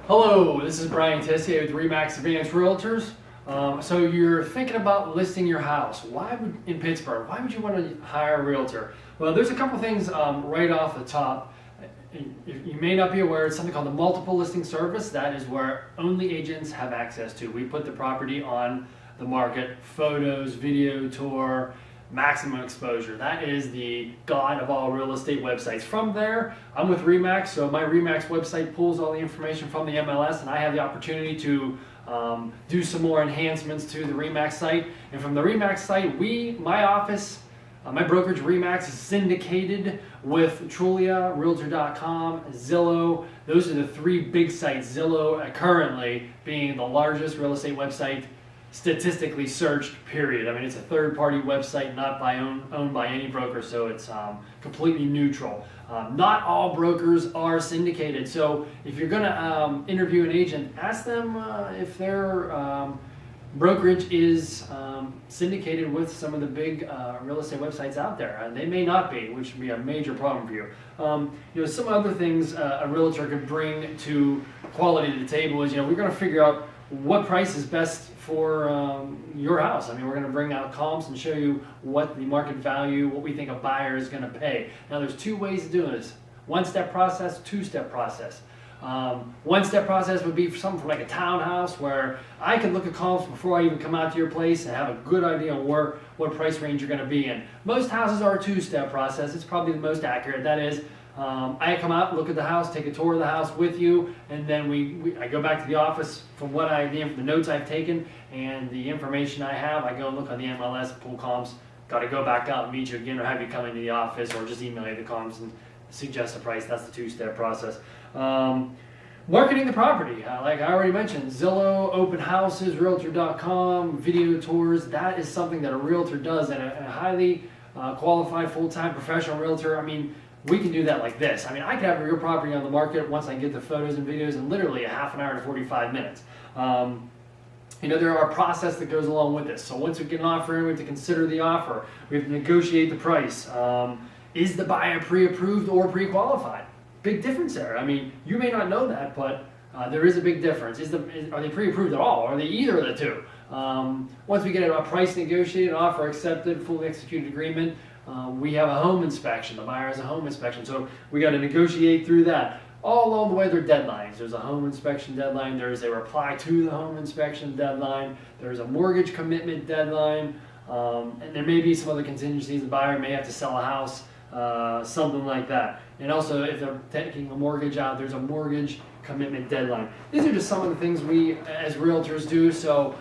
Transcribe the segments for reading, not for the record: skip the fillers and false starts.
Hello, this is Brian Tessier with Remax Advanced Realtors. So you're thinking about listing your house. In Pittsburgh, why would you want to hire a realtor? Well, there's a couple things right off the top. You may not be aware, it's something called the multiple listing service. That is where only agents have access to. We put the property on the market, photos, video tour, maximum exposure. That is the god of all real estate websites. From there, I'm with Remax, so my Remax website pulls all the information from the MLS, and I have the opportunity to do some more enhancements to the Remax site. And from the Remax site, my office, my brokerage Remax is syndicated with Trulia, Realtor.com, Zillow. Those are the three big sites. Zillow currently being the largest real estate website statistically searched, period. I mean, it's a third-party website, not owned by any broker, so it's completely neutral. Not all brokers are syndicated, so if you're going to interview an agent, ask them if their brokerage is syndicated with some of the big real estate websites out there. They may not be, which would be a major problem for you. Some other things a realtor could bring to quality to the table is, we're going to figure out what price is best for your house. I mean, we're going to bring out comps and show you what the market value, what we think a buyer is going to pay. Now, there's two ways of doing this: one-step process, two-step process. One-step process would be for something like a townhouse, where I could look at comps before I even come out to your place and have a good idea on what price range you're going to be in. Most houses are a two-step process. It's probably the most accurate. That is, I come out, look at the house, take a tour of the house with you, and then I go back to the office from the notes I've taken and the information I have. I go and look on the MLS, pull comps, got to go back out and meet you again, or have you come into the office, or just email you the comps and suggest a price. That's the two-step process. Marketing the property, like I already mentioned, Zillow, open houses, Realtor.com, video tours. That is something that a realtor does, and a highly qualified full-time professional realtor. I mean, we can do that like this. I mean, I could have your property on the market once I get the photos and videos in literally a half an hour to 45 minutes. There are a process that goes along with this. So once we get an offer in, we have to consider the offer. We have to negotiate the price. Is the buyer pre-approved or pre-qualified? Big difference there. I mean, you may not know that, but there is a big difference. Are they pre-approved at all? Are they either of the two? Once we get a price negotiated, offer accepted, fully executed agreement, we have a home inspection. The buyer has a home inspection, so we got to negotiate through that. All along the way, there are deadlines. There's a home inspection deadline. There's a reply to the home inspection deadline. There's a mortgage commitment deadline, and there may be some other contingencies. The buyer may have to sell a house, something like that. And also, if they're taking a mortgage out, there's a mortgage commitment deadline. These are just some of the things we, as realtors, do. So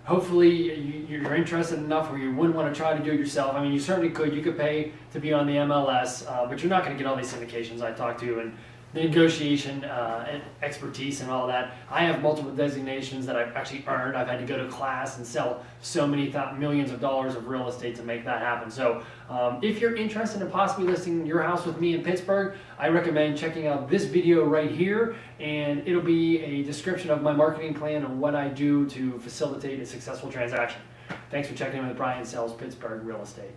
hopefully you're interested enough where you wouldn't want to try to do it yourself. I mean, you certainly could. You could pay to be on the MLS, but you're not going to get all these syndications I talked to and the negotiation and expertise and all that. I have multiple designations that I've actually earned. I've had to go to class and sell so many millions of dollars of real estate to make that happen. So if you're interested in possibly listing your house with me in Pittsburgh, I recommend checking out this video right here, and it'll be a description of my marketing plan and what I do to facilitate a successful transaction. Thanks for checking in with Brian Sells Pittsburgh Real Estate.